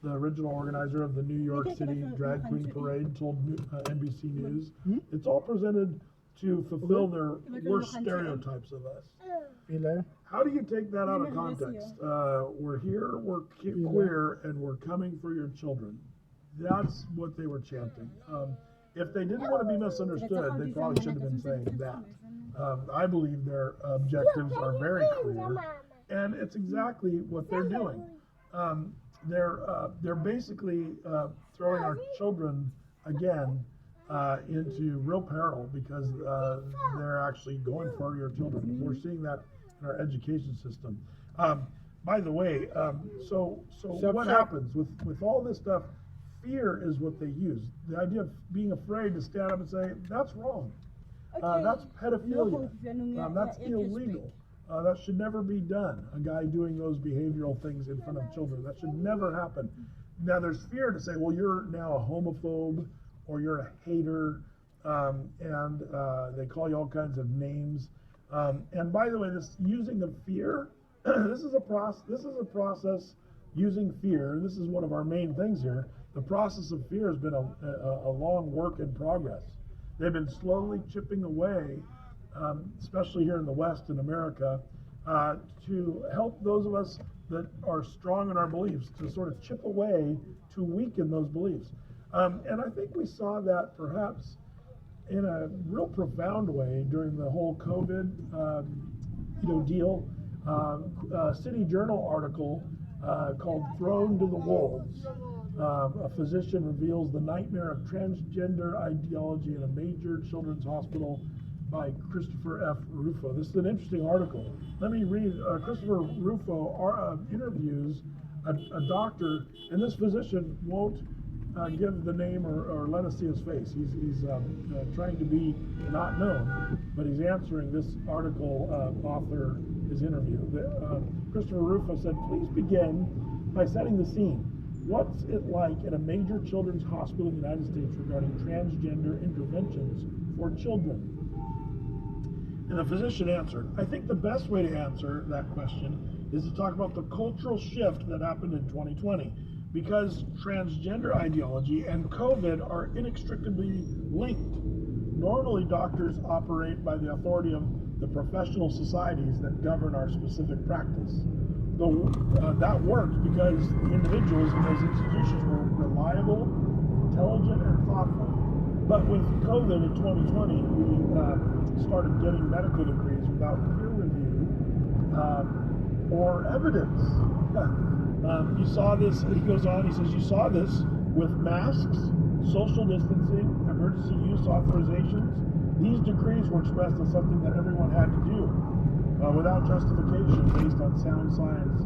the original organizer of the New York City Drag Queen Parade, told NBC News. It's all presented to fulfill their worst stereotypes of us. How do you take that out of context? We're here, we're queer, and we're coming for your children. That's what they were chanting. If they didn't want to be misunderstood, they probably shouldn't have been saying that. I believe their objectives are very clear, and it's exactly what they're doing. They're basically throwing our children again into real peril because they're actually going for your children. We're seeing that in our education system. By the way, so what happens with all this stuff? Fear is what they use. The idea of being afraid to stand up and say, that's wrong. That's pedophilia. That's illegal. That should never be done. A guy doing those behavioral things in front of children. That should never happen. Now there's fear to say, well, you're now a homophobe or you're a hater, and they call you all kinds of names. And by the way, this using of fear, this is a process using fear. This is one of our main things here. The process of fear has been a long work in progress. They've been slowly chipping away, especially here in the West in America, to help those of us that are strong in our beliefs to sort of chip away to weaken those beliefs. And I think we saw that perhaps in a real profound way during the whole COVID deal. City Journal article called "Thrown to the Wolves." A physician reveals the nightmare of transgender ideology in a major children's hospital by Christopher F. Rufo. This is an interesting article. Let me read. Christopher Rufo interviews a doctor, and this physician won't give the name or let us see his face. He's trying to be not known, but he's answering this article author his interview. Christopher Rufo said, "Please begin by setting the scene. What's it like in a major children's hospital in the United States regarding transgender interventions for children?" And the physician answered, "I think the best way to answer that question is to talk about the cultural shift that happened in 2020, because transgender ideology and COVID are inextricably linked. Normally, doctors operate by the authority of the professional societies that govern our specific practice. That worked because the individuals in those institutions were reliable, intelligent, and thoughtful. But with COVID in 2020, we started getting medical degrees without peer review or evidence. You saw this," he goes on, he says, "you saw this with masks, social distancing, emergency use authorizations. These decrees were expressed as something that everyone had to do without justification based on sound science.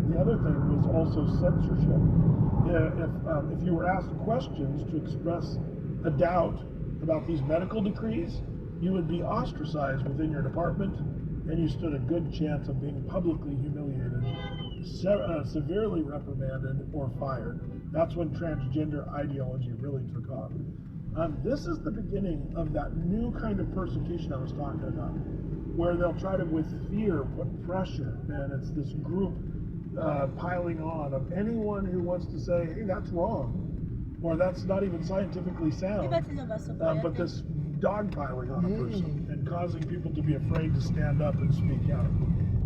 The other thing was also censorship. If you were asked questions to express a doubt about these medical decrees, you would be ostracized within your department, and you stood a good chance of being publicly humiliated, severely reprimanded, or fired." That's when transgender ideology really took off. This is the beginning of that new kind of persecution I was talking about, where they'll try to, with fear, put pressure, and it's this group piling on of anyone who wants to say, hey, that's wrong, or that's not even scientifically sound, but this dogpiling on a person and causing people to be afraid to stand up and speak out.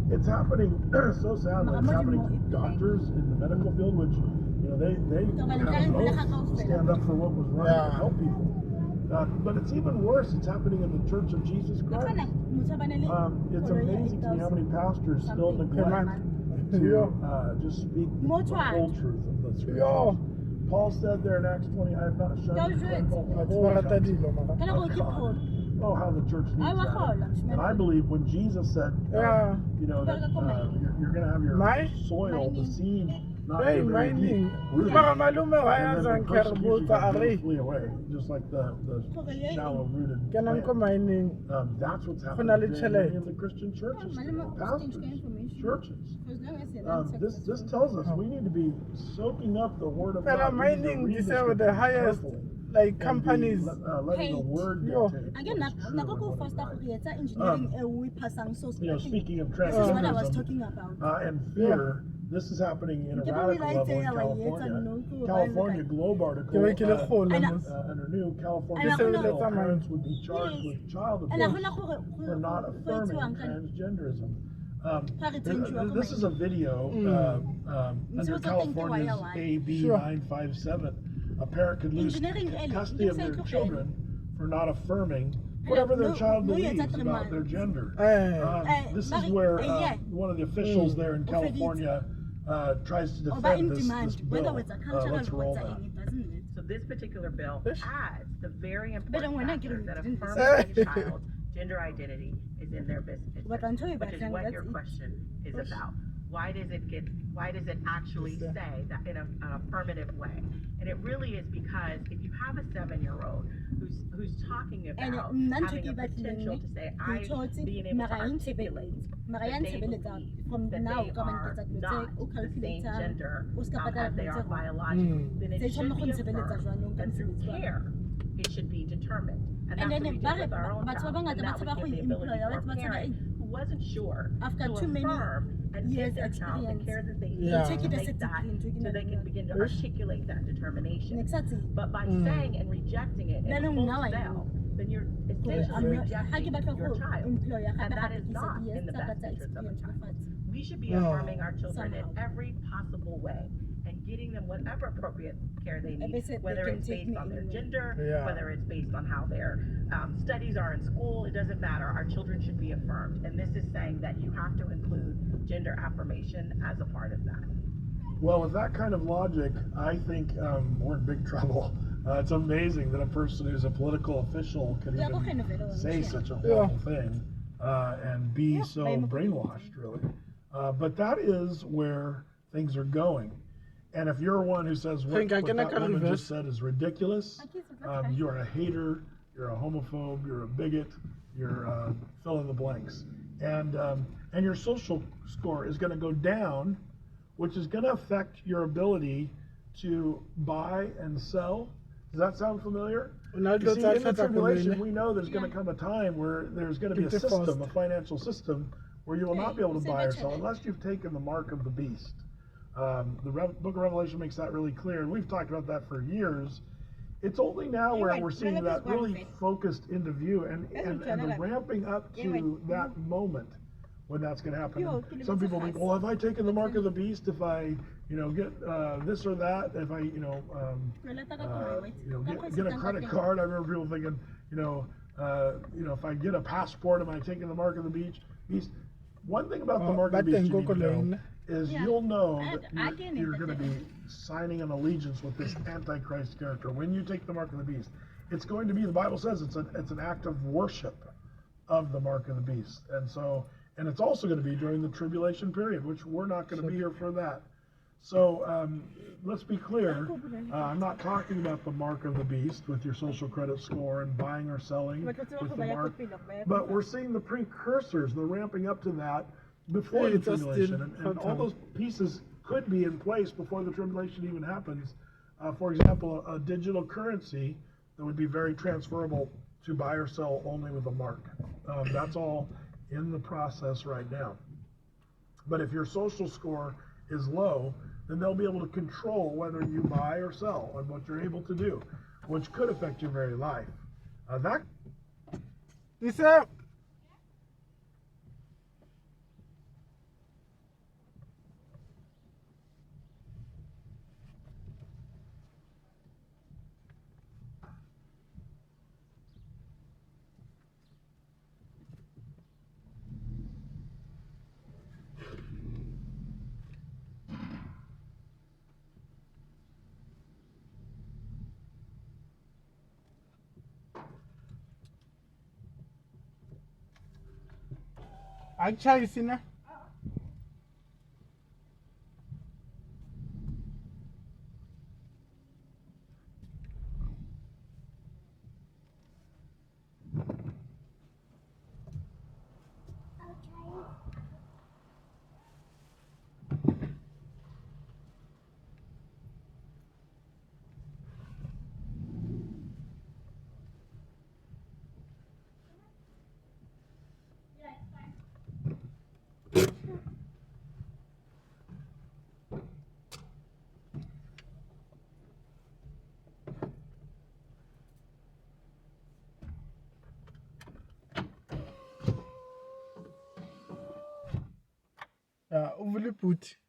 It's happening so sadly. It's happening to doctors in the medical field, which they have to stand up for what was right to help people. But it's even worse. It's happening in the Church of Jesus Christ. It's amazing to me how many pastors still neglect to just speak the whole truth of the scriptures. Paul said there in Acts 20, "I have not shunned oh, how the church needs that." And I believe when Jesus said, that you're going to have your soil, the seed, not be very deep rooted, and then the persecution flee away, just like the shallow rooted plant. That's what's happening in the Christian churches, pastors, churches. This tells us we need to be soaking up the word of God. Mining is the highest, like companies. Letting the word dictate. Speaking of transgenderism and fear, This is happening in a radical level in California. California Globe article under new California parents would be charged with child abuse for not affirming transgenderism. This is a video under California's AB 957. A parent could lose custody of their children for not affirming whatever their child believes about their gender. This is where one of the officials there in California tries to defend this bill. Let's roll that. So this particular bill adds the very important factor that affirming a child's gender identity is in their business, which is what your question is about. Why does it actually say that in an affirmative way? And it really is because if you have a 7-year-old who's talking about having a potential to say, being able to articulate that they believe that they are not the same gender as they are biologically, then it should be affirmed, and through care, it should be determined. And that's what we did with our own child. And that would give the ability for a parent who wasn't sure to affirm and give their child the care that they need to make that, so they can begin to articulate that determination. But by saying and rejecting it in wholesale, then you're essentially rejecting your child. And that is not in the best interest of a child. We should be affirming our children in every possible way and getting them whatever appropriate care they need, whether it's based on their gender, whether it's based on how their studies are in school, it doesn't matter. Our children should be affirmed. And this is saying that you have to include gender affirmation as a part of that. Well, with that kind of logic, I think we're in big trouble. It's amazing that a person who's a political official can even say such a horrible thing and be so brainwashed, really. But that is where things are going. And if you're one who says what that woman just said is ridiculous, you're a hater, you're a homophobe, you're a bigot, you're fill in the blanks. And your social score is going to go down, which is going to affect your ability to buy and sell. Does that sound familiar? You see, in the tribulation, we know there's going to come a time where there's going to be a system, a financial system, where you will not be able to buy or sell unless you've taken the mark of the beast. The book of Revelation makes that really clear, and we've talked about that for years. It's only now where we're seeing that really focused into view and the ramping up to that moment when that's going to happen. And some people think, well, have I taken the mark of the beast? If I, get this or that, if I, get a credit card. I remember people thinking, if I get a passport, am I taking the mark of the beast? One thing about the mark of the beast you need to know is you'll know that you're going to be signing an allegiance with this Antichrist character. When you take the mark of the beast, it's going to be, the Bible says it's an act of worship of the mark of the beast. And it's also going to be during the tribulation period, which we're not going to be here for that. So let's be clear, I'm not talking about the mark of the beast with your social credit score and buying or selling with the mark, but we're seeing the precursors, the ramping up to that before the tribulation, and all those pieces could be in place before the tribulation even happens. For example, a digital currency that would be very transferable to buy or sell only with a mark. That's all in the process right now. But if your social score is low, then they'll be able to control whether you buy or sell and what you're able to do, which could affect your very life. Actually, Uvuli put.